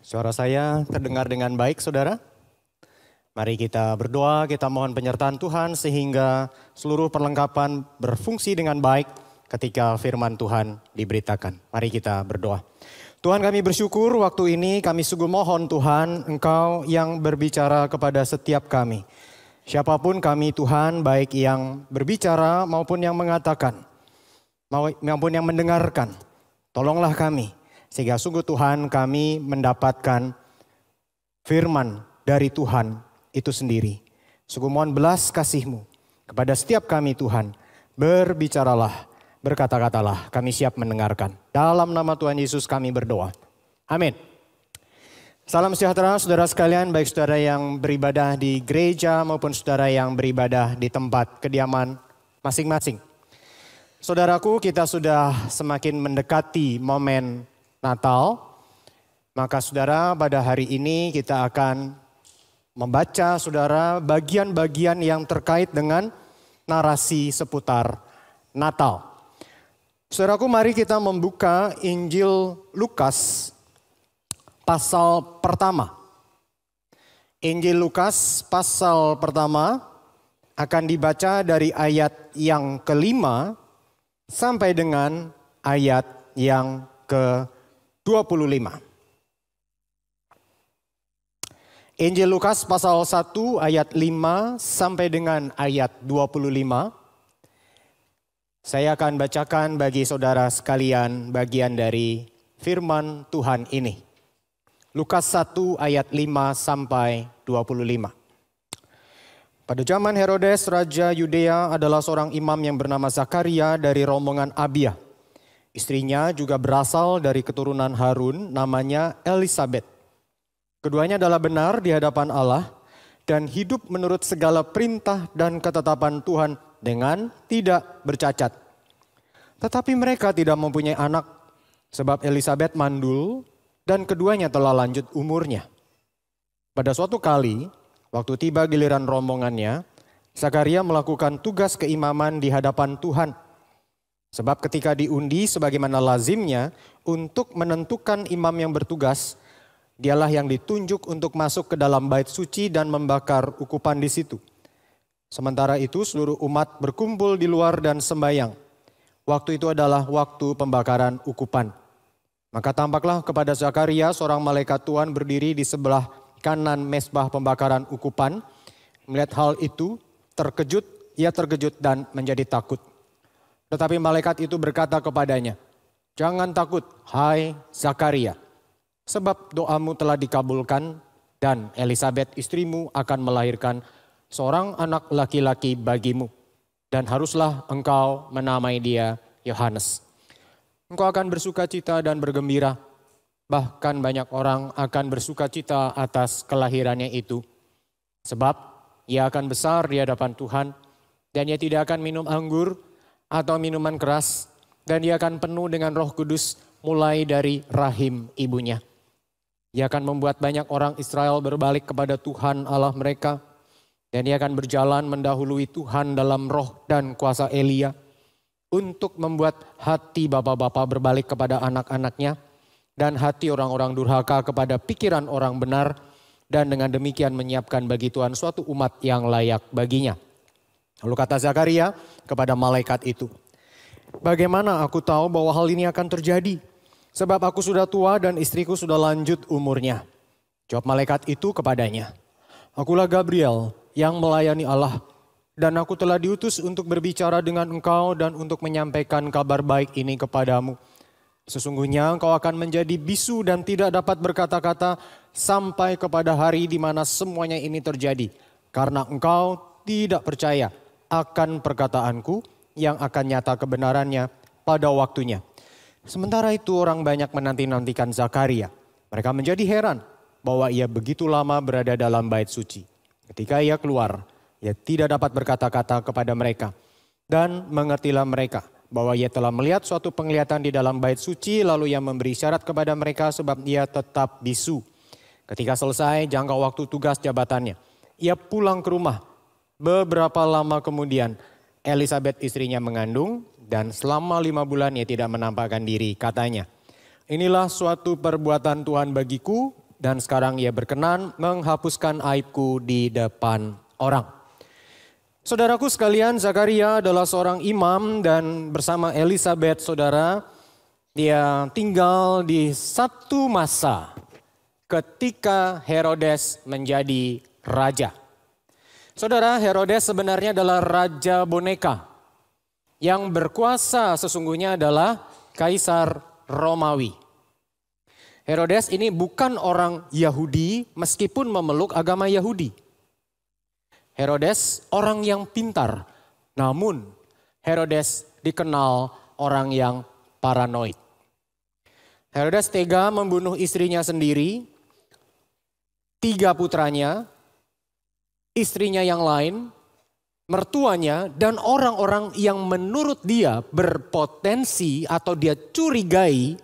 Suara saya terdengar dengan baik, saudara? Mari kita berdoa, kita mohon penyertaan Tuhan sehingga seluruh perlengkapan berfungsi dengan baik ketika firman Tuhan diberitakan. Mari kita berdoa. Tuhan, kami bersyukur waktu ini kami sungguh mohon Tuhan, Engkau yang berbicara kepada setiap kami. Siapapun kami Tuhan, baik yang berbicara maupun yang mengatakan, maupun yang mendengarkan, tolonglah kami. Sehingga sungguh Tuhan kami mendapatkan firman dari Tuhan itu sendiri. Sungguh mohon belas kasih-Mu kepada setiap kami Tuhan. Berbicaralah, berkata-katalah, kami siap mendengarkan. Dalam nama Tuhan Yesus kami berdoa. Amin. Salam sejahtera saudara sekalian, baik saudara yang beribadah di gereja maupun saudara yang beribadah di tempat kediaman masing-masing. Saudaraku, kita sudah semakin mendekati momen Natal, maka saudara pada hari ini kita akan membaca saudara bagian-bagian yang terkait dengan narasi seputar Natal. Saudaraku, mari kita membuka Injil Lukas pasal pertama. Injil Lukas pasal pertama akan dibaca dari ayat yang kelima sampai dengan ayat yang ke-25. Injil Lukas pasal 1 ayat 5 sampai dengan ayat 25. Saya akan bacakan bagi saudara sekalian bagian dari firman Tuhan ini. Lukas 1 ayat 5 sampai 25. Pada zaman Herodes, Raja Yudea adalah seorang imam yang bernama Zakaria dari rombongan Abia. Istrinya juga berasal dari keturunan Harun, namanya Elisabet. Keduanya adalah benar di hadapan Allah dan hidup menurut segala perintah dan ketetapan Tuhan dengan tidak bercacat. Tetapi mereka tidak mempunyai anak sebab Elisabet mandul dan keduanya telah lanjut umurnya. Pada suatu kali, waktu tiba giliran rombongannya, Zakaria melakukan tugas keimaman di hadapan Tuhan. Sebab ketika diundi sebagaimana lazimnya untuk menentukan imam yang bertugas, dialah yang ditunjuk untuk masuk ke dalam bait suci dan membakar ukupan di situ. Sementara itu seluruh umat berkumpul di luar dan sembahyang. Waktu itu adalah waktu pembakaran ukupan. Maka tampaklah kepada Zakaria seorang malaikat Tuhan berdiri di sebelah kanan mezbah pembakaran ukupan. Melihat hal itu, ia terkejut dan menjadi takut. Tetapi malaikat itu berkata kepadanya, "Jangan takut, hai Zakaria, sebab doamu telah dikabulkan dan Elisabet istrimu akan melahirkan seorang anak laki-laki bagimu. Dan haruslah engkau menamai dia Yohanes. Engkau akan bersukacita dan bergembira, bahkan banyak orang akan bersukacita atas kelahirannya itu. Sebab ia akan besar di hadapan Tuhan dan ia tidak akan minum anggur atau minuman keras, dan dia akan penuh dengan Roh Kudus mulai dari rahim ibunya. Ia akan membuat banyak orang Israel berbalik kepada Tuhan Allah mereka, dan ia akan berjalan mendahului Tuhan dalam roh dan kuasa Elia, untuk membuat hati bapa-bapa berbalik kepada anak-anaknya, dan hati orang-orang durhaka kepada pikiran orang benar, dan dengan demikian menyiapkan bagi Tuhan suatu umat yang layak baginya." Lalu kata Zakaria kepada malaikat itu, "Bagaimana aku tahu bahwa hal ini akan terjadi? Sebab aku sudah tua dan istriku sudah lanjut umurnya." Jawab malaikat itu kepadanya, "Akulah Gabriel yang melayani Allah, dan aku telah diutus untuk berbicara dengan engkau dan untuk menyampaikan kabar baik ini kepadamu. Sesungguhnya engkau akan menjadi bisu dan tidak dapat berkata-kata sampai kepada hari di mana semuanya ini terjadi, karena engkau tidak percaya akan perkataanku yang akan nyata kebenarannya pada waktunya." Sementara itu orang banyak menanti-nantikan Zakaria. Mereka menjadi heran bahwa ia begitu lama berada dalam bait suci. Ketika ia keluar, ia tidak dapat berkata-kata kepada mereka. Dan mengertilah mereka bahwa ia telah melihat suatu penglihatan di dalam bait suci, lalu ia memberi syarat kepada mereka sebab ia tetap bisu. Ketika selesai jangka waktu tugas jabatannya, ia pulang ke rumah. Beberapa lama kemudian Elisabet istrinya mengandung dan selama 5 bulan ia tidak menampakkan diri, katanya, "Inilah suatu perbuatan Tuhan bagiku, dan sekarang ia berkenan menghapuskan aibku di depan orang. Saudaraku sekalian, Zakaria adalah seorang imam dan bersama Elisabeth, saudara, dia tinggal di satu masa ketika Herodes menjadi raja. Saudara, Herodes sebenarnya adalah raja boneka. Yang berkuasa sesungguhnya adalah Kaisar Romawi. Herodes ini bukan orang Yahudi meskipun memeluk agama Yahudi. Herodes orang yang pintar, namun Herodes dikenal orang yang paranoid. Herodes tega membunuh istrinya sendiri, 3 putranya, istrinya yang lain, mertuanya, dan orang-orang yang menurut dia berpotensi atau dia curigai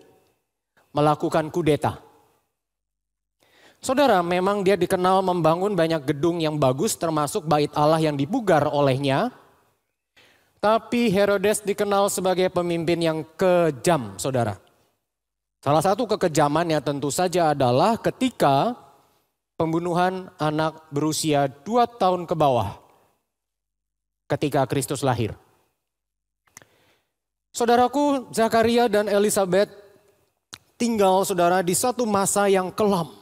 melakukan kudeta. Saudara, memang dia dikenal membangun banyak gedung yang bagus termasuk bait Allah yang dipugar olehnya. Tapi Herodes dikenal sebagai pemimpin yang kejam, saudara. Salah satu kekejamannya tentu saja adalah ketika pembunuhan anak berusia 2 tahun ke bawah ketika Kristus lahir. Saudaraku, Zakaria dan Elisabeth tinggal, saudara, di satu masa yang kelam.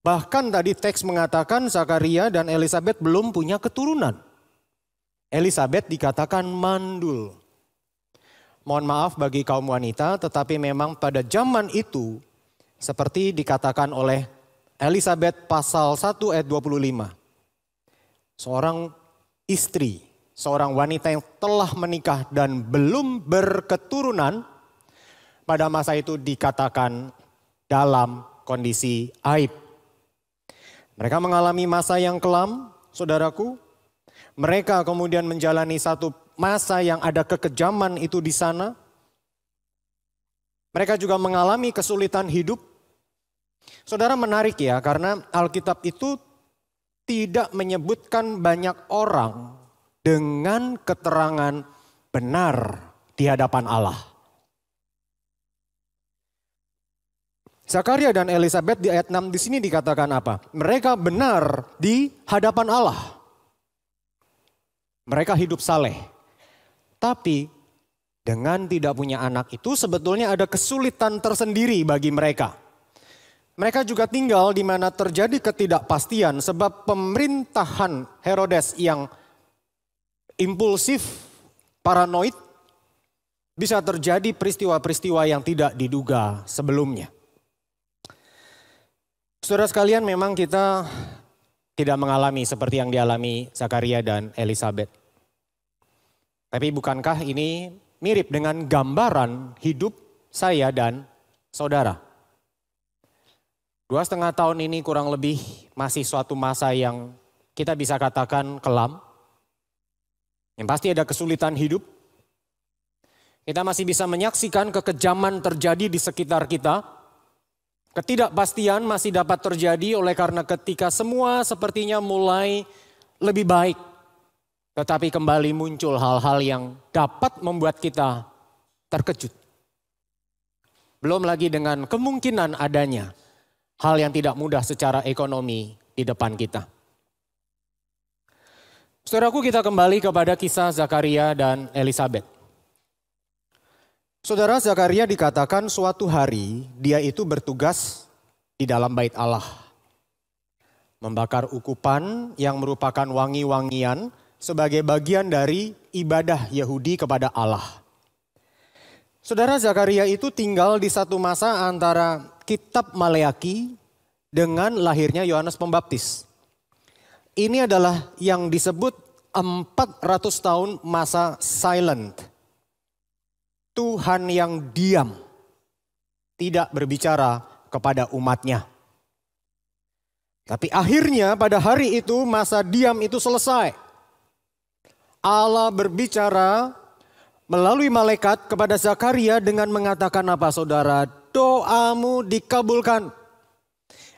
Bahkan tadi teks mengatakan Zakaria dan Elisabeth belum punya keturunan. Elisabeth dikatakan mandul. Mohon maaf bagi kaum wanita, tetapi memang pada zaman itu seperti dikatakan oleh Elisabeth pasal 1 ayat 25. Seorang istri, seorang wanita yang telah menikah dan belum berketurunan, pada masa itu dikatakan dalam kondisi aib. Mereka mengalami masa yang kelam, saudaraku. Mereka kemudian menjalani satu masa yang ada kekejaman itu di sana. Mereka juga mengalami kesulitan hidup. Saudara, menarik ya, karena Alkitab itu tidak menyebutkan banyak orang dengan keterangan benar di hadapan Allah. Zakaria dan Elisabeth di ayat 6 di sini dikatakan apa? Mereka benar di hadapan Allah. Mereka hidup saleh. Tapi dengan tidak punya anak itu sebetulnya ada kesulitan tersendiri bagi mereka. Mereka juga tinggal di mana terjadi ketidakpastian sebab pemerintahan Herodes yang impulsif, paranoid, bisa terjadi peristiwa-peristiwa yang tidak diduga sebelumnya. Saudara sekalian, memang kita tidak mengalami seperti yang dialami Zakaria dan Elisabeth. Tapi bukankah ini mirip dengan gambaran hidup saya dan saudara? 2,5 tahun ini kurang lebih masih suatu masa yang kita bisa katakan kelam. Yang pasti ada kesulitan hidup. Kita masih bisa menyaksikan kekejaman terjadi di sekitar kita. Ketidakpastian masih dapat terjadi oleh karena ketika semua sepertinya mulai lebih baik. Tetapi kembali muncul hal-hal yang dapat membuat kita terkejut. Belum lagi dengan kemungkinan adanya hal yang tidak mudah secara ekonomi di depan kita. Saudaraku, kita kembali kepada kisah Zakaria dan Elisabeth. Saudara, Zakaria dikatakan suatu hari dia itu bertugas di dalam bait Allah. Membakar ukupan yang merupakan wangi-wangian sebagai bagian dari ibadah Yahudi kepada Allah. Saudara, Zakaria itu tinggal di satu masa antara kitab Maleaki dengan lahirnya Yohanes Pembaptis. Ini adalah yang disebut 400 tahun masa silent. Tuhan yang diam, tidak berbicara kepada umatnya. Tapi akhirnya pada hari itu masa diam itu selesai. Allah berbicara melalui malaikat kepada Zakaria dengan mengatakan apa, saudara? Doamu dikabulkan.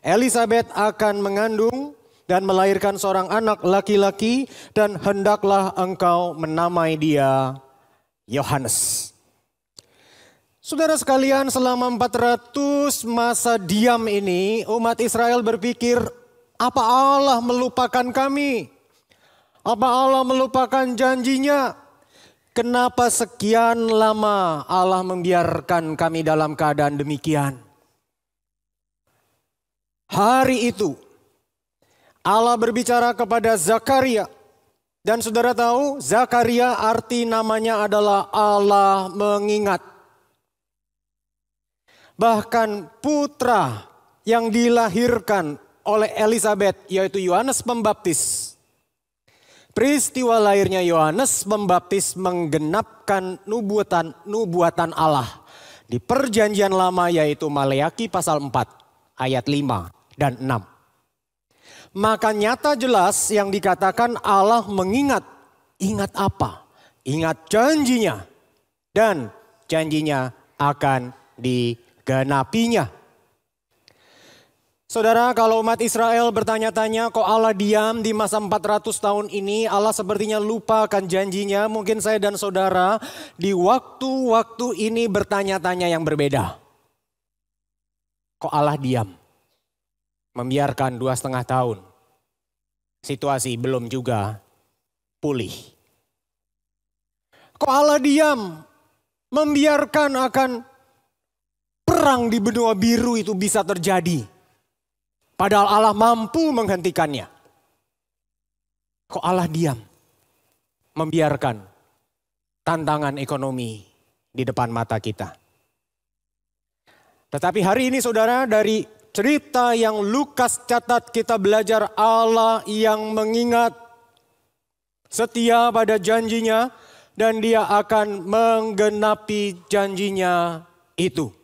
Elisabeth akan mengandung dan melahirkan seorang anak laki-laki dan hendaklah engkau menamai dia Yohanes. Saudara sekalian, selama 400 masa diam ini umat Israel berpikir, apa Allah melupakan kami? Apa Allah melupakan janjinya? Kenapa sekian lama Allah membiarkan kami dalam keadaan demikian? Hari itu Allah berbicara kepada Zakaria. Dan saudara tahu, Zakaria arti namanya adalah Allah mengingat. Bahkan putra yang dilahirkan oleh Elizabeth, yaitu Yohanes Pembaptis. Peristiwa lahirnya Yohanes Pembaptis menggenapkan nubuatan Allah di perjanjian lama, yaitu Maleakhi pasal 4 ayat 5 dan 6. Maka nyata jelas yang dikatakan Allah mengingat. Ingat apa? Ingat janjinya. Dan janjinya akan digenapinya. Saudara, kalau umat Israel bertanya-tanya kok Allah diam di masa 400 tahun ini, Allah sepertinya lupa akan janjinya. Mungkin saya dan saudara di waktu-waktu ini bertanya-tanya yang berbeda. Kok Allah diam? Membiarkan 2,5 tahun. Situasi belum juga pulih. Kok Allah diam? Membiarkan akan perang di benua biru itu bisa terjadi. Padahal Allah mampu menghentikannya. Kok Allah diam? Membiarkan tantangan ekonomi di depan mata kita. Tetapi hari ini saudara, dari cerita yang Lukas catat kita belajar Allah yang mengingat, setia pada janjinya, dan dia akan menggenapi janjinya itu.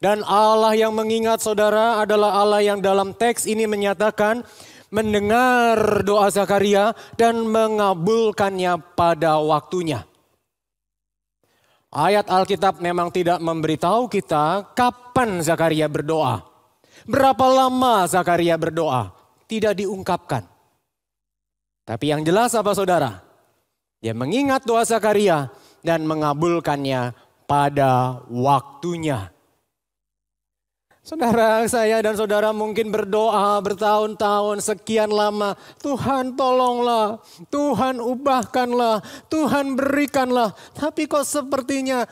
Dan Allah yang mengingat saudara adalah Allah yang dalam teks ini menyatakan mendengar doa Zakaria dan mengabulkannya pada waktunya. Ayat Alkitab memang tidak memberitahu kita kapan Zakaria berdoa. Berapa lama Zakaria berdoa, tidak diungkapkan. Tapi yang jelas apa saudara? Dia mengingat doa Zakaria dan mengabulkannya pada waktunya. Saudara, saya dan saudara mungkin berdoa bertahun-tahun sekian lama. Tuhan tolonglah, Tuhan ubahkanlah, Tuhan berikanlah. Tapi kok sepertinya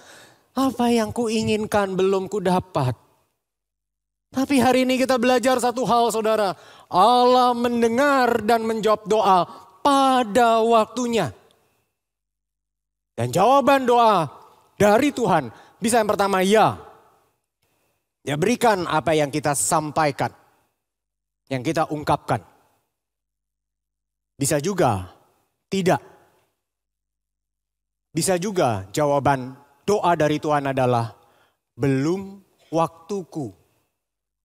apa yang kuinginkan belum kudapat. Tapi hari ini kita belajar satu hal saudara. Allah mendengar dan menjawab doa pada waktunya. Dan jawaban doa dari Tuhan bisa yang pertama ya. Dia berikan apa yang kita sampaikan, yang kita ungkapkan. Bisa juga tidak. Bisa juga jawaban doa dari Tuhan adalah belum waktuku,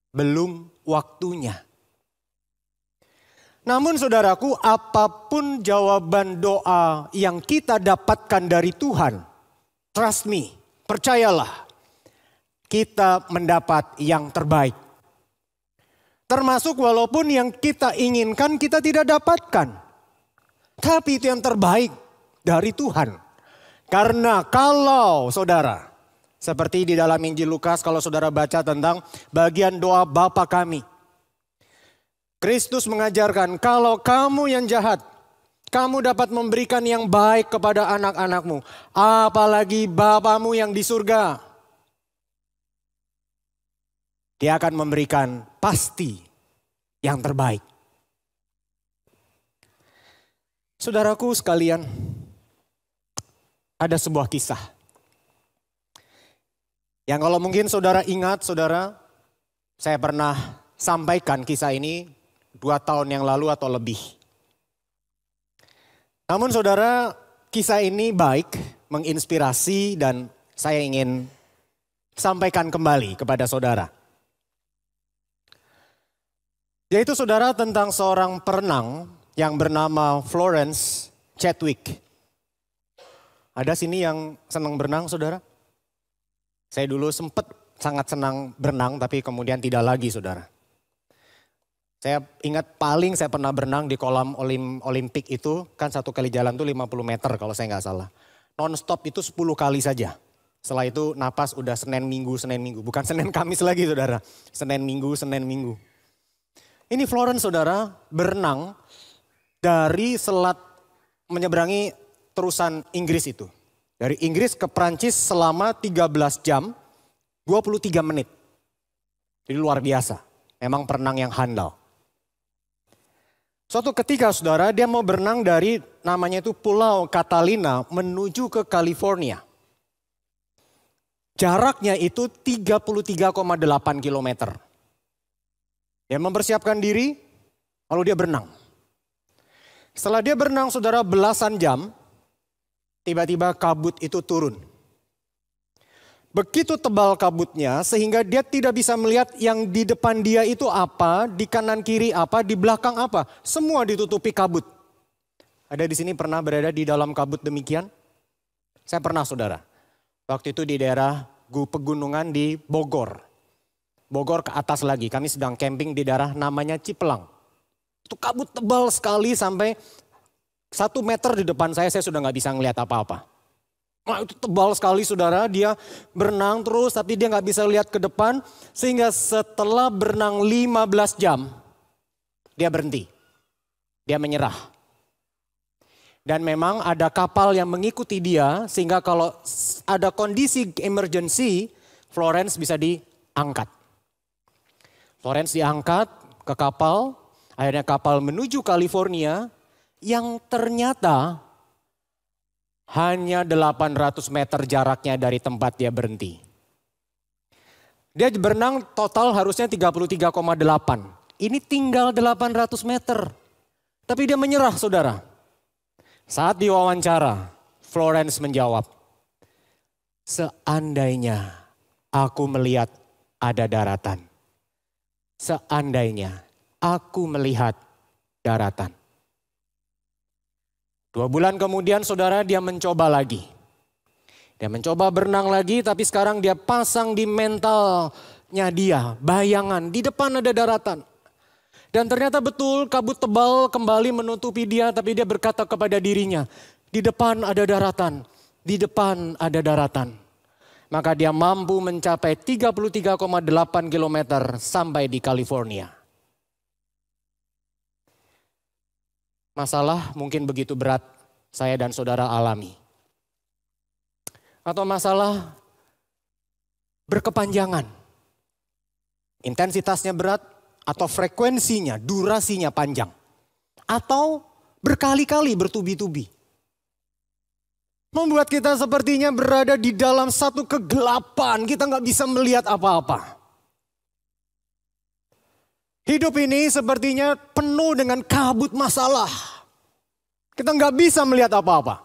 belum waktunya. Namun saudaraku, apapun jawaban doa yang kita dapatkan dari Tuhan, trust me, percayalah. Kita mendapat yang terbaik. Termasuk walaupun yang kita inginkan kita tidak dapatkan. Tapi itu yang terbaik dari Tuhan. Karena kalau saudara, seperti di dalam Injil Lukas kalau saudara baca tentang bagian doa Bapa kami. Kristus mengajarkan kalau kamu yang jahat, kamu dapat memberikan yang baik kepada anak-anakmu. Apalagi Bapamu yang di surga. Dia akan memberikan pasti yang terbaik. Saudaraku sekalian, ada sebuah kisah. Yang kalau mungkin saudara ingat, saudara, saya pernah sampaikan kisah ini 2 tahun yang lalu atau lebih. Namun saudara, kisah ini baik, menginspirasi dan saya ingin sampaikan kembali kepada saudara. Yaitu saudara tentang seorang perenang yang bernama Florence Chadwick. Ada sini yang senang berenang saudara? Saya dulu sempat sangat senang berenang tapi kemudian tidak lagi saudara. Saya ingat paling saya pernah berenang di kolam Olimpik itu kan 1 kali jalan tuh 50 meter kalau saya nggak salah. Non-stop itu 10 kali saja. Setelah itu napas udah Senin Minggu. Bukan Senin Kamis lagi saudara. Senin Minggu. Ini Florence saudara berenang dari selat menyeberangi terusan Inggris itu. Dari Inggris ke Prancis selama 13 jam 23 menit. Jadi luar biasa. Memang perenang yang handal. Suatu ketika saudara dia mau berenang dari namanya itu Pulau Catalina menuju ke California. Jaraknya itu 33,8 kilometer. Dia mempersiapkan diri lalu dia berenang. Setelah dia berenang saudara belasan jam, tiba-tiba kabut itu turun. Begitu tebal kabutnya sehingga dia tidak bisa melihat yang di depan dia itu apa, di kanan kiri apa, di belakang apa. Semua ditutupi kabut. Ada di sini pernah berada di dalam kabut demikian? Saya pernah saudara. Waktu itu di daerah pegunungan di Bogor. Bogor ke atas lagi, kami sedang camping di daerah namanya Cipelang. Itu kabut tebal sekali sampai 1 meter di depan saya sudah nggak bisa ngelihat apa-apa. Nah, itu tebal sekali saudara, dia berenang terus tapi dia nggak bisa lihat ke depan. Sehingga setelah berenang 15 jam, dia berhenti. Dia menyerah. Dan memang ada kapal yang mengikuti dia sehingga kalau ada kondisi emergency, Florence bisa diangkat. Florence diangkat ke kapal, akhirnya kapal menuju California yang ternyata hanya 800 meter jaraknya dari tempat dia berhenti. Dia berenang total harusnya 33,8. Ini tinggal 800 meter. Tapi dia menyerah saudara. Saat diwawancara, Florence menjawab, seandainya aku melihat ada daratan. Seandainya aku melihat daratan. 2 bulan kemudian saudara dia mencoba lagi. Dia mencoba berenang lagi tapi sekarang dia pasang di mentalnya dia. Bayangan di depan ada daratan. Dan ternyata betul kabut tebal kembali menutupi dia tapi dia berkata kepada dirinya. Di depan ada daratan. Di depan ada daratan. Maka dia mampu mencapai 33,8 kilometer sampai di California. Masalah mungkin begitu berat saya dan saudara alami. Atau masalah berkepanjangan. Intensitasnya berat atau frekuensinya, durasinya panjang. Atau berkali-kali bertubi-tubi. Membuat kita sepertinya berada di dalam satu kegelapan, kita nggak bisa melihat apa-apa. Hidup ini sepertinya penuh dengan kabut masalah. Kita nggak bisa melihat apa-apa.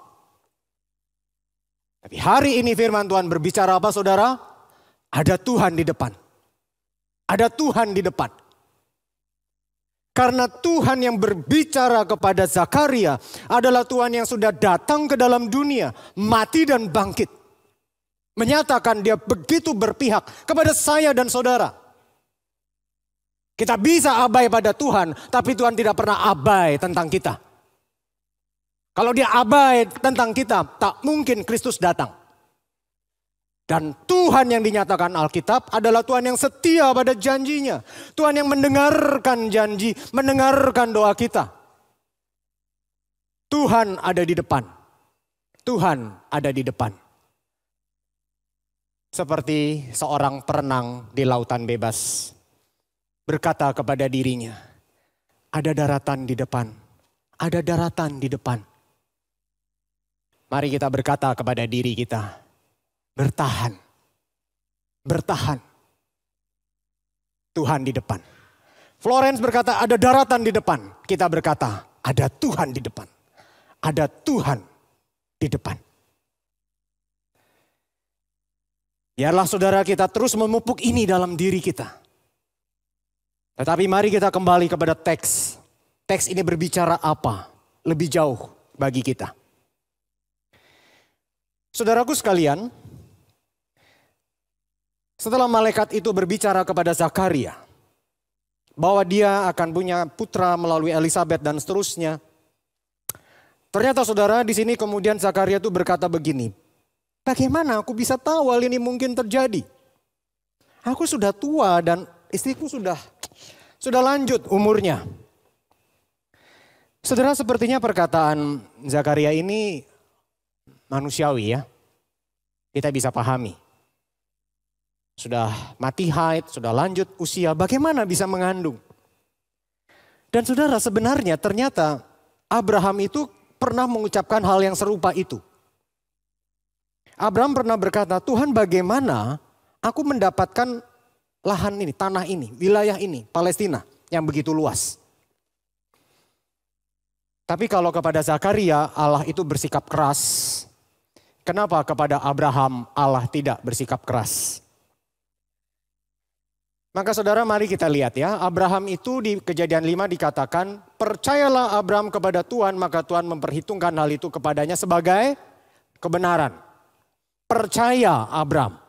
Tapi hari ini firman Tuhan berbicara apa saudara? Ada Tuhan di depan. Ada Tuhan di depan. Karena Tuhan yang berbicara kepada Zakaria adalah Tuhan yang sudah datang ke dalam dunia, mati dan bangkit. Menyatakan dia begitu berpihak kepada saya dan saudara. Kita bisa abai pada Tuhan, tapi Tuhan tidak pernah abai tentang kita. Kalau dia abai tentang kita, tak mungkin Kristus datang. Dan Tuhan yang dinyatakan Alkitab adalah Tuhan yang setia pada janjinya. Tuhan yang mendengarkan janji, mendengarkan doa kita. Tuhan ada di depan. Tuhan ada di depan. Seperti seorang perenang di lautan bebas. Berkata kepada dirinya, ada daratan di depan, ada daratan di depan. Mari kita berkata kepada diri kita, bertahan, bertahan. Tuhan di depan. Florence berkata ada daratan di depan. Kita berkata ada Tuhan di depan. Ada Tuhan di depan. Biarlah saudara kita terus memupuk ini dalam diri kita. Tetapi mari kita kembali kepada teks. Teks ini berbicara apa? Lebih jauh bagi kita. Saudaraku sekalian, setelah malaikat itu berbicara kepada Zakaria, bahwa dia akan punya putra melalui Elisabet dan seterusnya. Ternyata saudara di sini kemudian Zakaria itu berkata begini, Bagaimana aku bisa tahu hal ini mungkin terjadi? Aku sudah tua dan istriku sudah lanjut umurnya. Saudara, sepertinya perkataan Zakaria ini manusiawi ya. Kita bisa pahami. Sudah mati haid, sudah lanjut usia, bagaimana bisa mengandung? Dan saudara, sebenarnya ternyata Abraham itu pernah mengucapkan hal yang serupa itu. Abraham pernah berkata, Tuhan bagaimana aku mendapatkan lahan ini, tanah ini, wilayah ini, Palestina yang begitu luas. Tapi kalau kepada Zakaria Allah itu bersikap keras. Kenapa kepada Abraham Allah tidak bersikap keras? Maka saudara mari kita lihat ya, Abraham itu di Kejadian 5 dikatakan, percayalah Abraham kepada Tuhan, maka Tuhan memperhitungkan hal itu kepadanya sebagai kebenaran. Percaya Abraham.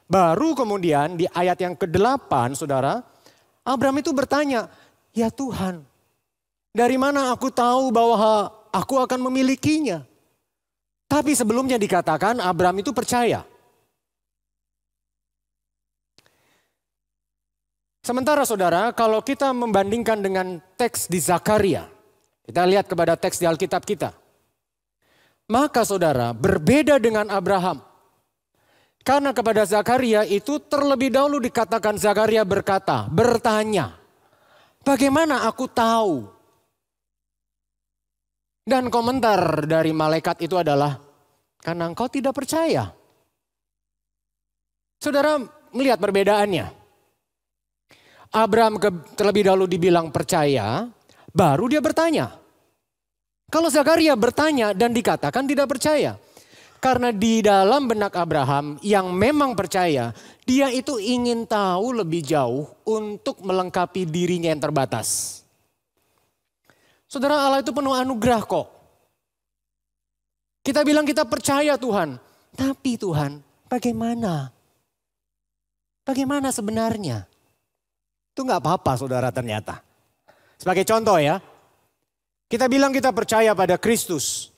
Baru kemudian di ayat yang ke-8 saudara, Abraham itu bertanya, ya Tuhan, dari mana aku tahu bahwa aku akan memilikinya? Tapi sebelumnya dikatakan Abraham itu percaya. Sementara saudara, kalau kita membandingkan dengan teks di Zakaria, kita lihat kepada teks di Alkitab kita. Maka saudara, berbeda dengan Abraham. Karena kepada Zakaria itu terlebih dahulu dikatakan Zakaria bertanya. Bagaimana aku tahu? Dan komentar dari malaikat itu adalah, karena engkau tidak percaya. Saudara melihat perbedaannya. Abraham terlebih dahulu dibilang percaya, baru dia bertanya. Kalau Zakaria bertanya dan dikatakan tidak percaya. Karena di dalam benak Abraham yang memang percaya, dia itu ingin tahu lebih jauh untuk melengkapi dirinya yang terbatas. Saudara, Allah itu penuh anugerah kok. Kita bilang kita percaya Tuhan. Tapi Tuhan, bagaimana? Bagaimana sebenarnya? Itu gak apa-apa saudara ternyata. Sebagai contoh ya. Kita bilang kita percaya pada Kristus.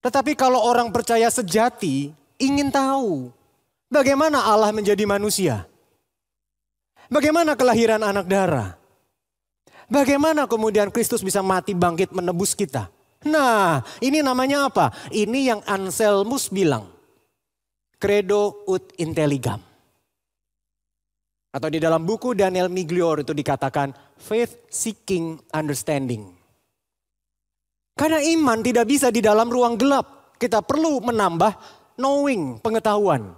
Tetapi kalau orang percaya sejati, ingin tahu bagaimana Allah menjadi manusia. Bagaimana kelahiran anak darah. Bagaimana kemudian Kristus bisa mati bangkit menebus kita. Nah, ini namanya apa? Ini yang Anselmus bilang. Credo ut intelligam. Atau di dalam buku Daniel Miglior itu dikatakan faith seeking understanding. Karena iman tidak bisa di dalam ruang gelap. Kita perlu menambah knowing, pengetahuan.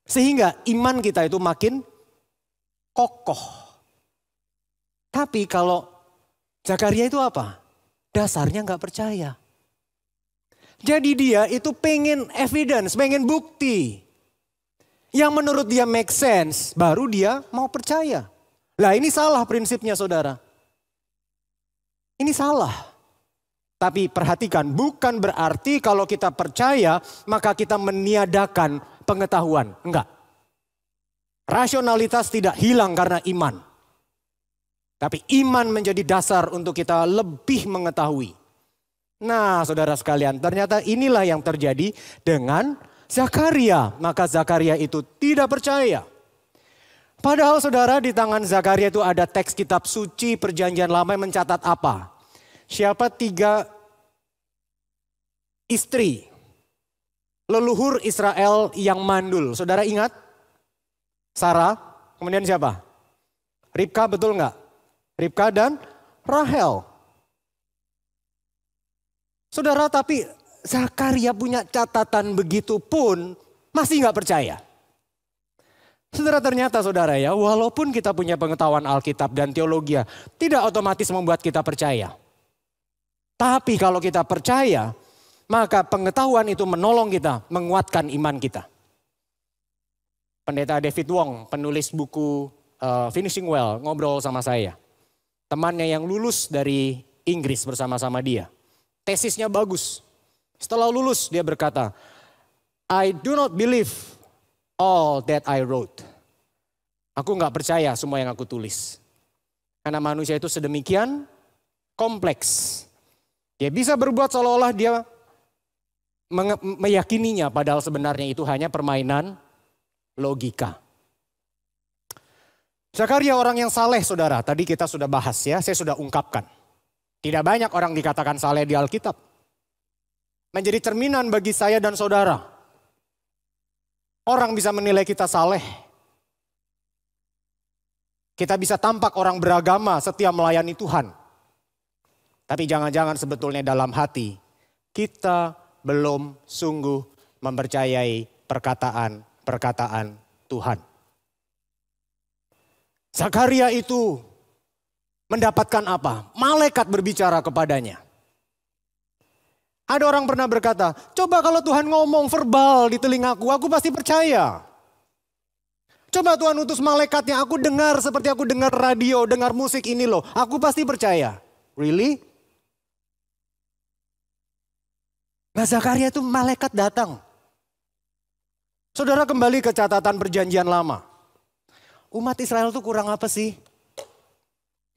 Sehingga iman kita itu makin kokoh. Tapi kalau Zakaria itu apa? Dasarnya gak percaya. Jadi dia itu pengen evidence, pengen bukti. Yang menurut dia make sense, baru dia mau percaya. Lah ini salah prinsipnya saudara. Ini salah. Tapi perhatikan, bukan berarti kalau kita percaya maka kita meniadakan pengetahuan. Enggak. Rasionalitas tidak hilang karena iman. Tapi iman menjadi dasar untuk kita lebih mengetahui. Nah saudara sekalian, ternyata inilah yang terjadi dengan Zakaria. Maka Zakaria itu tidak percaya. Padahal saudara di tangan Zakaria itu ada teks kitab suci perjanjian lama yang mencatat apa? Siapa 3 istri leluhur Israel yang mandul? Saudara ingat? Sarah, kemudian siapa? Ribka, betul nggak? Ribka dan Rahel. Saudara, tapi Zakaria punya catatan begitu pun masih nggak percaya. Saudara, ternyata saudara ya, walaupun kita punya pengetahuan Alkitab dan teologi, tidak otomatis membuat kita percaya. Tapi kalau kita percaya, maka pengetahuan itu menolong kita, menguatkan iman kita. Pendeta David Wong, penulis buku Finishing Well, ngobrol sama saya. Temannya yang lulus dari Inggris bersama-sama dia. Tesisnya bagus. Setelah lulus dia berkata, I do not believe all that I wrote. Aku gak percaya semua yang aku tulis. Karena manusia itu sedemikian kompleks. Dia bisa berbuat seolah-olah dia meyakininya padahal sebenarnya itu hanya permainan logika. Zakaria orang yang saleh saudara, tadi kita sudah bahas ya, saya sudah ungkapkan. Tidak banyak orang dikatakan saleh di Alkitab. Menjadi cerminan bagi saya dan saudara. Orang bisa menilai kita saleh. Kita bisa tampak orang beragama setia melayani Tuhan. Tapi jangan-jangan sebetulnya dalam hati kita belum sungguh mempercayai perkataan-perkataan Tuhan. Zakaria itu mendapatkan apa? Malaikat berbicara kepadanya. Ada orang pernah berkata, coba kalau Tuhan ngomong verbal di telingaku, aku pasti percaya. Coba Tuhan utus malaikatnya, aku dengar seperti aku dengar radio, dengar musik ini loh, aku pasti percaya. Really? Nah Zakaria itu malaikat datang. Saudara kembali ke catatan perjanjian lama. Umat Israel itu kurang apa sih?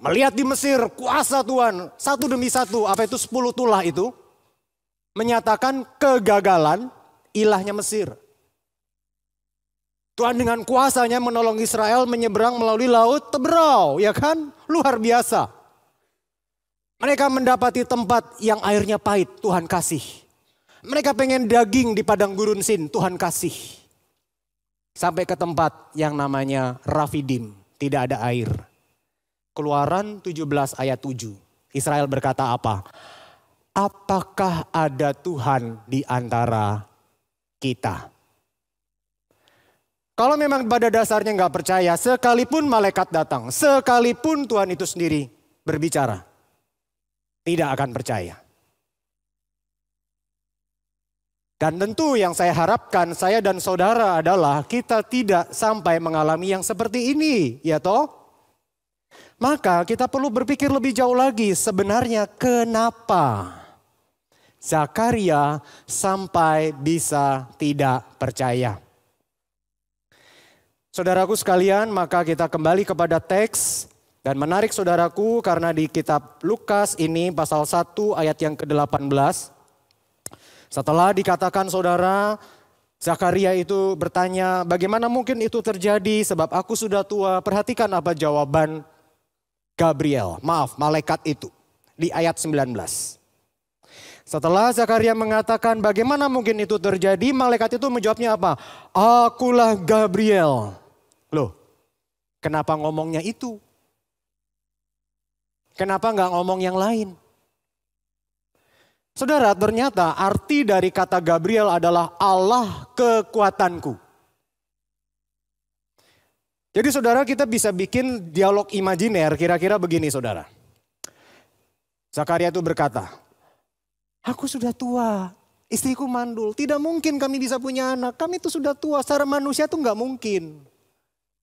Melihat di Mesir kuasa Tuhan satu demi satu, apa itu 10 tulah itu. Menyatakan kegagalan ilahnya Mesir. Tuhan dengan kuasanya menolong Israel menyeberang melalui laut Teberau, ya kan? Luar biasa. Mereka mendapati tempat yang airnya pahit, Tuhan kasih. Mereka pengen daging di padang gurun Sin, Tuhan kasih. Sampai ke tempat yang namanya Rafidim, tidak ada air. Keluaran 17 ayat 7. Israel berkata apa? Apakah ada Tuhan di antara kita? Kalau memang pada dasarnya nggak percaya, sekalipun malaikat datang, sekalipun Tuhan itu sendiri berbicara, tidak akan percaya. Dan tentu yang saya harapkan saya dan saudara adalah kita tidak sampai mengalami yang seperti ini, ya toh? Maka kita perlu berpikir lebih jauh lagi, sebenarnya kenapa Zakaria sampai bisa tidak percaya. Saudaraku sekalian, maka kita kembali kepada teks dan menarik saudaraku karena di kitab Lukas ini pasal 1 ayat yang ke-18. Setelah dikatakan saudara, Zakaria itu bertanya bagaimana mungkin itu terjadi sebab aku sudah tua. Perhatikan apa jawaban malaikat itu di ayat 19. Setelah Zakaria mengatakan bagaimana mungkin itu terjadi, malaikat itu menjawabnya apa? Akulah Gabriel. Loh, kenapa ngomongnya itu? Kenapa nggak ngomong yang lain? Saudara, ternyata arti dari kata Gabriel adalah Allah kekuatanku. Jadi saudara kita bisa bikin dialog imajiner kira-kira begini saudara. Zakaria itu berkata, aku sudah tua, istriku mandul, tidak mungkin kami bisa punya anak. Kami itu sudah tua, secara manusia itu nggak mungkin.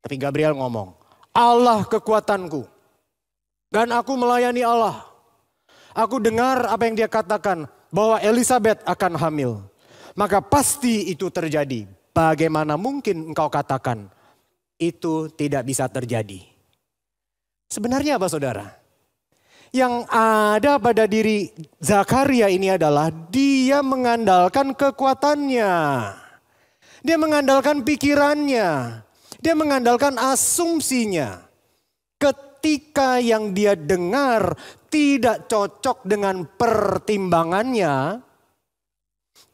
Tapi Gabriel ngomong, Allah kekuatanku. Dan aku melayani Allah. Aku dengar apa yang dia katakan, bahwa Elizabeth akan hamil. Maka pasti itu terjadi. Bagaimana mungkin engkau katakan, itu tidak bisa terjadi. Sebenarnya apa saudara? Yang ada pada diri Zakaria ini adalah dia mengandalkan kekuatannya. Dia mengandalkan pikirannya. Dia mengandalkan asumsinya. Ketika yang dia dengar tidak cocok dengan pertimbangannya,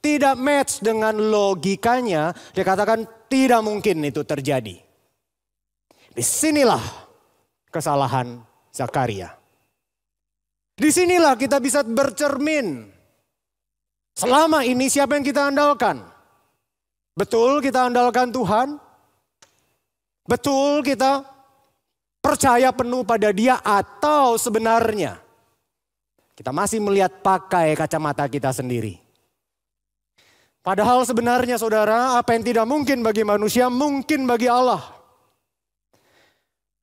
tidak match dengan logikanya, dia katakan tidak mungkin itu terjadi. Disinilah kesalahan Zakaria. Disinilah kita bisa bercermin. Selama ini siapa yang kita andalkan? Betul kita andalkan Tuhan? Betul kita percaya penuh pada Dia atau sebenarnya kita masih melihat pakai kacamata kita sendiri? Padahal sebenarnya saudara, apa yang tidak mungkin bagi manusia mungkin bagi Allah.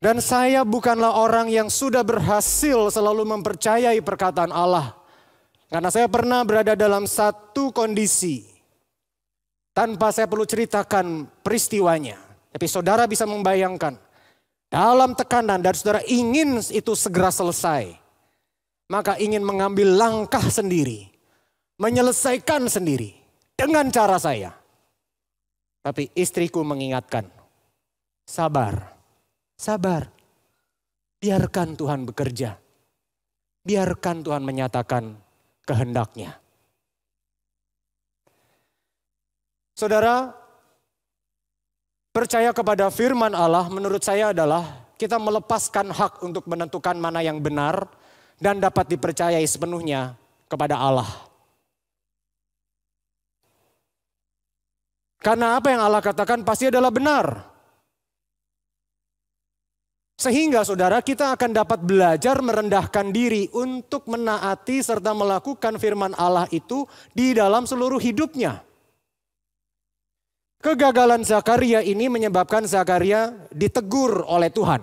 Dan saya bukanlah orang yang sudah berhasil selalu mempercayai perkataan Allah. Karena saya pernah berada dalam satu kondisi. Tanpa saya perlu ceritakan peristiwanya. Tapi saudara bisa membayangkan. Dalam tekanan dan saudara ingin itu segera selesai. Maka ingin mengambil langkah sendiri. Menyelesaikan sendiri. dengan cara saya. Tapi istriku mengingatkan, sabar, sabar. Biarkan Tuhan bekerja. Biarkan Tuhan menyatakan kehendaknya. Saudara, percaya kepada firman Allah menurut saya adalah kita melepaskan hak untuk menentukan mana yang benar dan dapat dipercayai sepenuhnya kepada Allah. Karena apa yang Allah katakan pasti adalah benar. Sehingga saudara kita akan dapat belajar merendahkan diri untuk menaati serta melakukan firman Allah itu di dalam seluruh hidupnya. Kegagalan Zakaria ini menyebabkan Zakaria ditegur oleh Tuhan.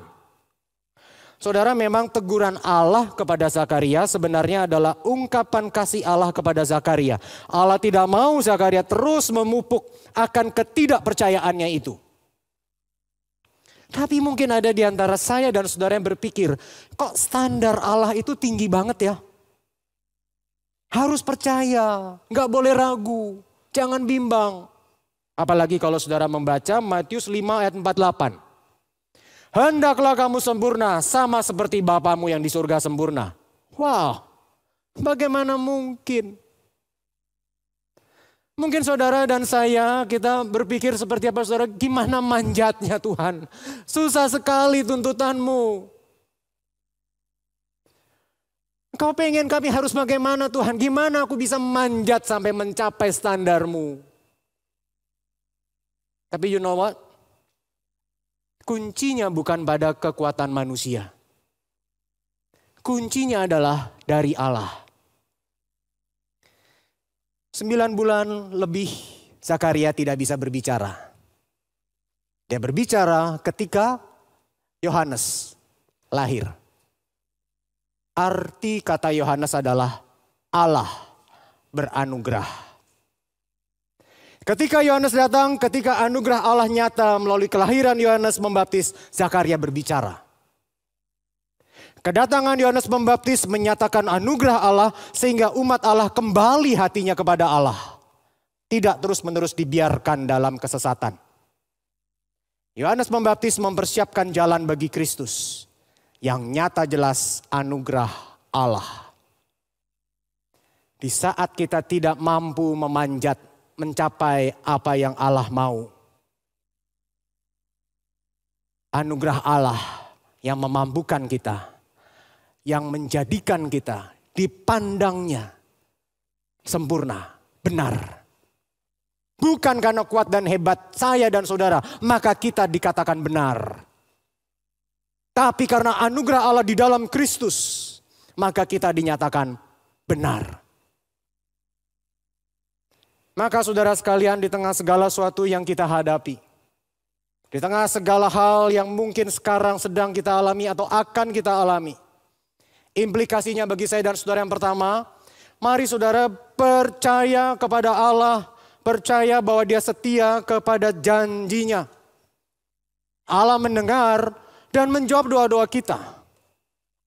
Saudara, memang teguran Allah kepada Zakaria sebenarnya adalah ungkapan kasih Allah kepada Zakaria. Allah tidak mau Zakaria terus memupuk akan ketidakpercayaannya itu. Tapi mungkin ada di antara saya dan saudara yang berpikir, kok standar Allah itu tinggi banget ya? Harus percaya, nggak boleh ragu, jangan bimbang. Apalagi kalau saudara membaca Matius 5 ayat 48. Hendaklah kamu sempurna sama seperti Bapamu yang di surga sempurna. Wow, bagaimana mungkin? Mungkin saudara dan saya kita berpikir seperti apa saudara, gimana manjatnya Tuhan. Susah sekali tuntutanmu. Kau pengen kami harus bagaimana Tuhan? Gimana aku bisa manjat sampai mencapai standarmu? Tapi you know what? Kuncinya bukan pada kekuatan manusia. Kuncinya adalah dari Allah. 9 bulan lebih Zakaria tidak bisa berbicara. Dia berbicara ketika Yohanes lahir. Arti kata Yohanes adalah Allah beranugerah. Ketika Yohanes datang, ketika anugerah Allah nyata melalui kelahiran Yohanes Pembaptis, Zakaria berbicara. Kedatangan Yohanes Pembaptis menyatakan anugerah Allah sehingga umat Allah kembali hatinya kepada Allah. Tidak terus-menerus dibiarkan dalam kesesatan. Yohanes Pembaptis mempersiapkan jalan bagi Kristus yang nyata jelas anugerah Allah. Di saat kita tidak mampu memanjat mencapai apa yang Allah mau, anugerah Allah yang memampukan kita, yang menjadikan kita dipandangnya sempurna, benar. Bukan karena kuat dan hebat saya dan saudara, maka kita dikatakan benar. Tapi karena anugerah Allah di dalam Kristus, maka kita dinyatakan benar. Maka saudara sekalian, di tengah segala sesuatu yang kita hadapi, di tengah segala hal yang mungkin sekarang sedang kita alami atau akan kita alami, implikasinya bagi saya dan saudara yang pertama, mari saudara percaya kepada Allah, percaya bahwa Dia setia kepada janjinya. Allah mendengar dan menjawab doa-doa kita.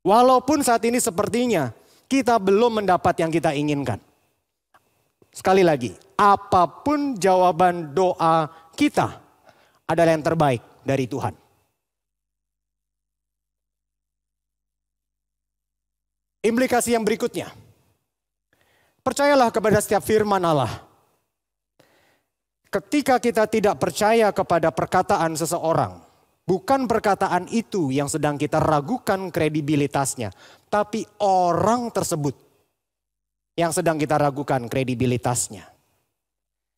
Walaupun saat ini sepertinya kita belum mendapat yang kita inginkan. Sekali lagi, apapun jawaban doa kita adalah yang terbaik dari Tuhan. Implikasi yang berikutnya, percayalah kepada setiap firman Allah. Ketika kita tidak percaya kepada perkataan seseorang, bukan perkataan itu yang sedang kita ragukan kredibilitasnya, tapi orang tersebut yang sedang kita ragukan kredibilitasnya.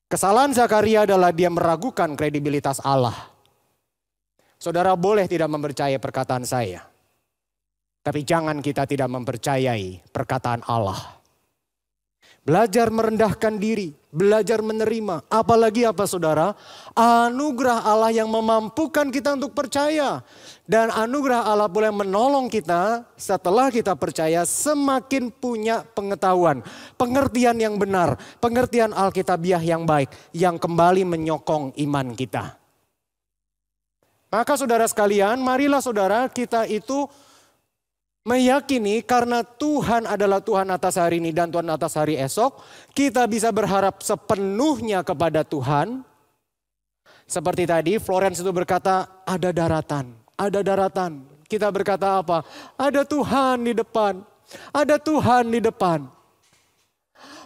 Kesalahan Zakaria adalah dia meragukan kredibilitas Allah. Saudara boleh tidak mempercayai perkataan saya, tapi jangan kita tidak mempercayai perkataan Allah. Belajar merendahkan diri, belajar menerima. Apalagi apa saudara? Anugerah Allah yang memampukan kita untuk percaya. Dan anugerah Allah boleh menolong kita setelah kita percaya semakin punya pengetahuan. Pengertian yang benar, pengertian Alkitabiah yang baik. Yang kembali menyokong iman kita. Maka saudara sekalian, marilah saudara kita itu Meyakini karena Tuhan adalah Tuhan atas hari ini dan Tuhan atas hari esok, kita bisa berharap sepenuhnya kepada Tuhan. Seperti tadi Florence itu berkata ada daratan, ada daratan. Kita berkata apa? Ada Tuhan di depan, ada Tuhan di depan.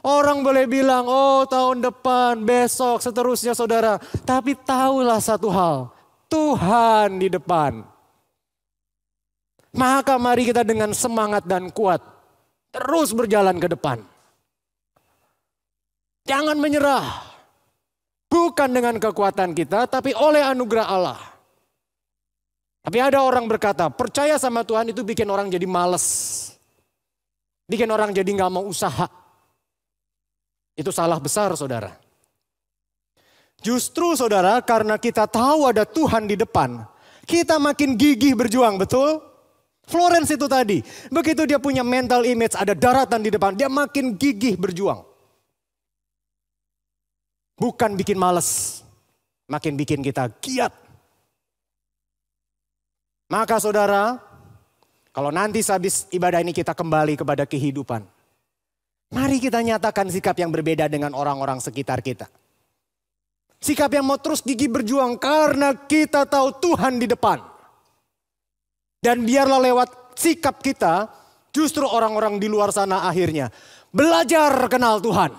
Orang boleh bilang, oh tahun depan, besok, seterusnya saudara. Tapi tahulah satu hal, Tuhan di depan. Maka mari kita dengan semangat dan kuat terus berjalan ke depan. Jangan menyerah. Bukan dengan kekuatan kita tapi oleh anugerah Allah. Tapi ada orang berkata percaya sama Tuhan itu bikin orang jadi males. Bikin orang jadi gak mau usaha. Itu salah besar saudara. Justru saudara karena kita tahu ada Tuhan di depan. Kita makin gigih berjuang, betul? Florence itu tadi, begitu dia punya mental image, ada daratan di depan, dia makin gigih berjuang. Bukan bikin males, makin bikin kita giat. Maka saudara, kalau nanti habis ibadah ini kita kembali kepada kehidupan. Mari kita nyatakan sikap yang berbeda dengan orang-orang sekitar kita. Sikap yang mau terus gigih berjuang karena kita tahu Tuhan di depan. Dan biarlah lewat sikap kita, justru orang-orang di luar sana akhirnya belajar kenal Tuhan.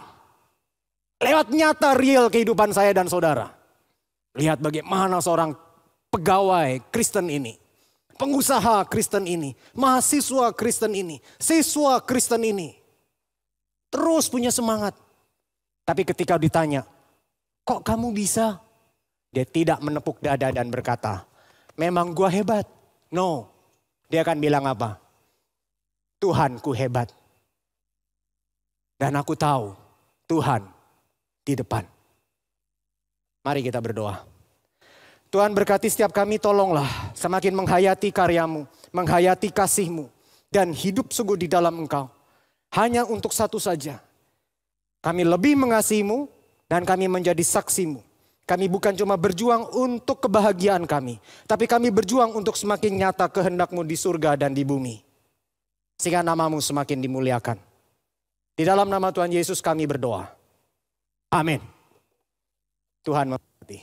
Lewat nyata real kehidupan saya dan saudara. Lihat bagaimana seorang pegawai Kristen ini, pengusaha Kristen ini, mahasiswa Kristen ini, siswa Kristen ini. Terus punya semangat. Tapi ketika ditanya, kok kamu bisa? Dia tidak menepuk dada dan berkata, memang gua hebat. No. Dia akan bilang apa? Tuhanku hebat. Dan aku tahu Tuhan di depan. Mari kita berdoa. Tuhan berkati setiap kami, tolonglah semakin menghayati karyamu, menghayati kasihmu. Dan hidup sungguh di dalam engkau. Hanya untuk satu saja. Kami lebih mengasihimu dan kami menjadi saksimu. Kami bukan cuma berjuang untuk kebahagiaan kami. Tapi kami berjuang untuk semakin nyata kehendak-Mu di surga dan di bumi. Sehingga nama-Mu semakin dimuliakan. Di dalam nama Tuhan Yesus kami berdoa. Amin. Tuhan memberkati.